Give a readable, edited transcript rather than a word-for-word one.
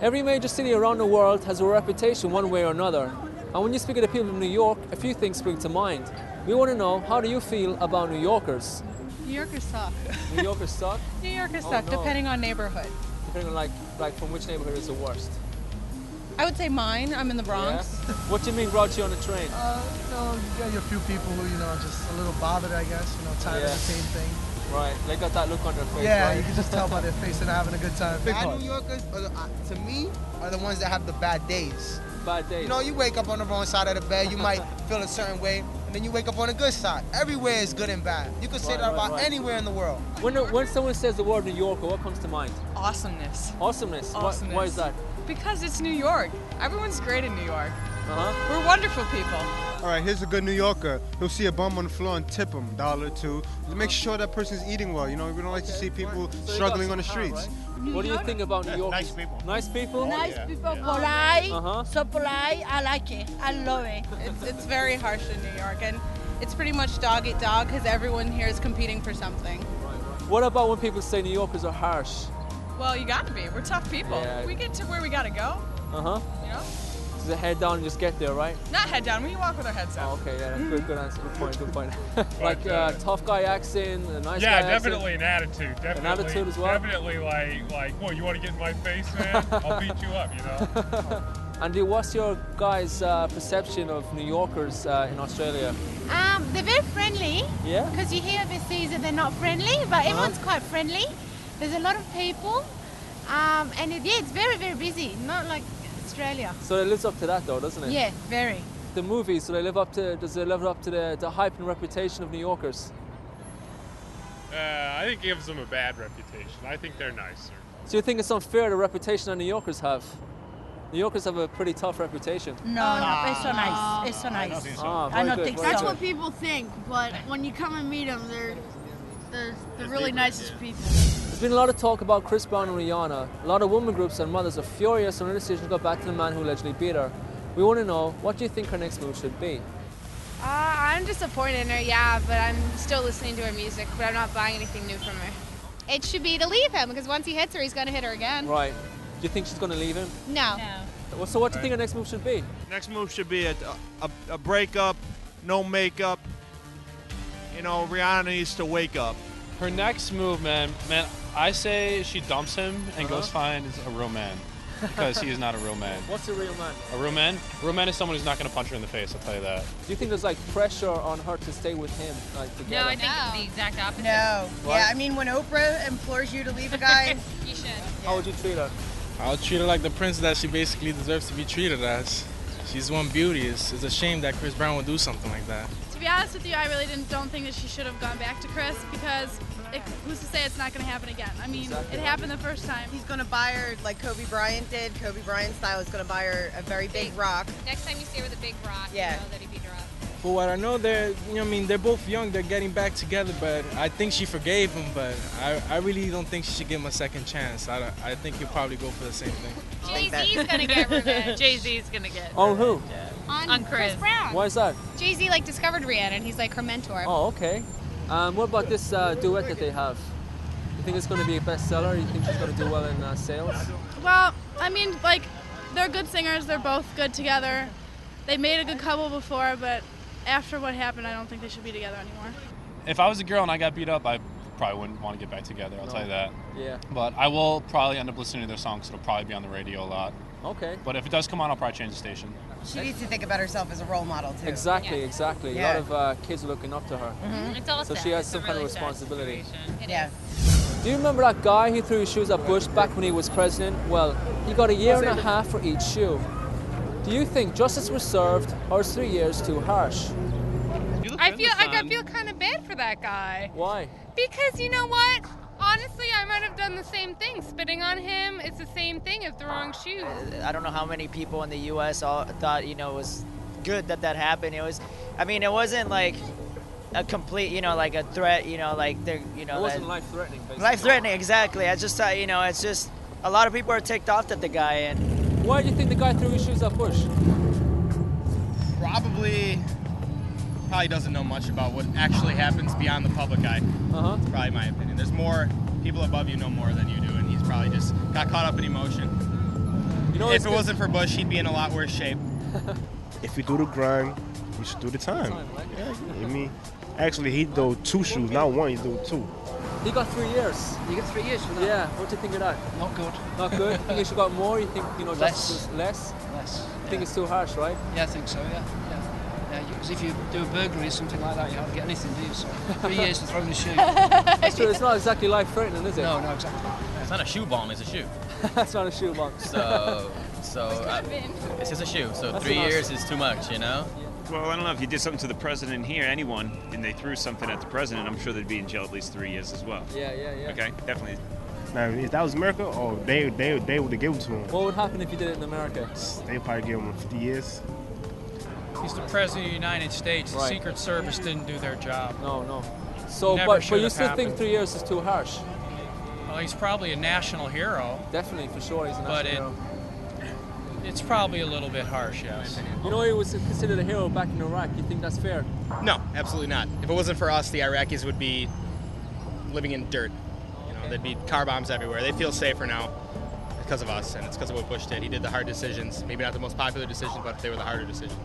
Every major city around the world has a reputation one way or another. And when you speak to the people of New York, a few things spring to mind. We want to know, how do you feel about New Yorkers? New Yorkers suck. New Yorkers suck? New Yorkers suck, no. depending on neighborhood. Depending on like from which neighborhood is the worst? I would say mine. I'm in the Bronx. Yeah? What do you mean brought you on the train? You got a few people who, just a little bothered, I guess, tired of the same thing. Right, they got that look on their face, Yeah, right? you can just tell by their face they're not having a good time. Bad New Yorkers, to me, are the ones that have the bad days. Bad days. You wake up on the wrong side of the bed, you might feel a certain way, and then you wake up on the good side. Everywhere is good and bad. You can say that about anywhere in the world. When someone says the word New Yorker, what comes to mind? Awesomeness. Awesomeness? Awesomeness. Why is that? Because it's New York. Everyone's great in New York. Uh-huh. We're wonderful people. All right, here's a good New Yorker. He'll see a bum on the floor and tip him $1 or $2. Make sure that person's eating well. We don't like to see people struggling on the streets. Right? What do you think about New York? Nice people. Nice people? Nice people, polite, So polite. I like it. I love it. It's very harsh in New York, and it's pretty much dog eat dog because everyone here is competing for something. What about when people say New Yorkers are harsh? Well, you got to be. We're tough people. Yeah. We get to where we got to go. Just head down and just get there, right? Not head down. We walk with our heads up. Oh, okay, yeah, good answer. Good point. Like tough guy accent, a nice guy yeah, accent. definitely an attitude. Definitely, an attitude as well. Definitely like, well, you want to get in my face, man? I'll beat you up, Andy, what's your guys' perception of New Yorkers in Australia? They're very friendly. Yeah. Because you hear overseas that they're not friendly, but everyone's quite friendly. There's a lot of people, and it's very, very busy. Not like Australia. So it lives up to that, though, doesn't it? Yeah, very. The movies, does it live up to the hype and reputation of New Yorkers? I think it gives them a bad reputation. I think they're nicer. So you think it's unfair, the reputation that New Yorkers have? New Yorkers have a pretty tough reputation. No, it's so nice. It's so nice. I don't think so. That's what people think, but when you come and meet them, they're the really nicest people. There's been a lot of talk about Chris Brown and Rihanna. A lot of women groups and mothers are furious on her decision to go back to the man who allegedly beat her. We want to know, what do you think her next move should be? I'm disappointed in her, yeah, but I'm still listening to her music, but I'm not buying anything new from her. It should be to leave him, because once he hits her, he's going to hit her again. Right. Do you think she's going to leave him? No. So what do you think her next move should be? Next move should be a breakup, no makeup. Rihanna needs to wake up. Her next move, man, I say she dumps him and goes finds a real man. Because he is not a real man. What's a real man? A real man? A real man is someone who's not going to punch her in the face, I'll tell you that. Do you think there's pressure on her to stay with him, together? No, I think the exact opposite. No. What? Yeah, I mean, when Oprah implores you to leave a guy, You should. How would you treat her? I'll treat her like the prince that she basically deserves to be treated as. She's one beauty. It's a shame that Chris Brown would do something like that. To be honest with you, I really don't think that she should have gone back to Chris, because who's to say it's not going to happen again? I mean, It happened the first time. he's going to buy her like Kobe Bryant did. Kobe Bryant style is going to buy her a very big rock. Next time you see her with a big rock, Yeah. you know that he beat her up. For what I know, they're both young. They're getting back together, but I think she forgave him. But I really don't think she should give him a second chance. I think he'll probably go for the same thing. Jay-Z's going to get revenge. Jay-Z's going to get On who? On Chris Brown. Why is that? Jay-Z discovered Rihanna, and he's her mentor. Oh, okay. What about this duet that they have? You think it's going to be a bestseller? You think she's going to do well in sales? Well, I mean, they're good singers. They're both good together. They made a good couple before, but after what happened, I don't think they should be together anymore. If I was a girl and I got beat up, I probably wouldn't want to get back together, I'll tell you that. Yeah. But I will probably end up listening to their songs, so it'll probably be on the radio a lot. Okay. But if it does come on, I'll probably change the station. She needs to think about herself as a role model, too. Exactly. Yeah. A lot of kids are looking up to her. It's all So sad. she has It's some a kind of really sad responsibility. situation. Yeah. Do you remember that guy who threw his shoes at Bush back when he was president? Well, he got a year and a half for each shoe. Do you think justice was served, or is 3 years too harsh? I feel kind of bad for that guy. Why? Because you know what? Honestly, I might have done the same thing. Spitting on him, it's the same thing as the wrong shoes. I don't know how many people in the U.S. all thought, it was good that happened. It wasn't like a complete, like a threat, they're, It wasn't life-threatening, basically. Life-threatening, exactly. I just thought, it's just, a lot of people are ticked off at the guy. And why do you think the guy threw his shoes at Bush? Probably doesn't know much about what actually happens beyond the public eye. That's probably my opinion. There's more people above you know more than you do, and he's probably just got caught up in emotion. You know, if it wasn't for Bush, he'd be in a lot worse shape. If you do the grind, you should do the time. Yeah, I mean, actually, he do 2 shoes, not 1. He do 2. He got 3 years. You get 3 years for that? Yeah. What do you think of that? Not good. Not good. You think he should got more? You think Less. just less? Less. You think it's too harsh, right? Yeah, I think so. Yeah. Because if you do a burglary or something like that, you hardly get anything, do you? So 3 years for throwing a shoe. That's true. It's not exactly life-threatening, is it? No, exactly. It's not a shoe bomb, it's a shoe. That's not a shoe bomb. It's just a shoe, so That's 3 enough. years is too much, you know? Well, I don't know, if you did something to the president here, anyone, and they threw something at the president, I'm sure they'd be in jail at least 3 years as well. Yeah. Okay, definitely. Now, if that was America, they would have given it to him. What would happen if you did it in America? They'd probably give him 50 years. He's the president of the United States. The Right. Secret Service didn't do their job. No. So, Never but should you have still think happened. 3 years is too harsh? Well, he's probably a national hero. Definitely, for sure, he's a national But hero. it's probably a little bit harsh, yes. You know, he was considered a hero back in Iraq. You think that's fair? No, absolutely not. If it wasn't for us, the Iraqis would be living in dirt. You know, there'd be car bombs everywhere. They feel safer now because of us, and it's because of what Bush did. He did the hard decisions. Maybe not the most popular decisions, but they were the harder decisions.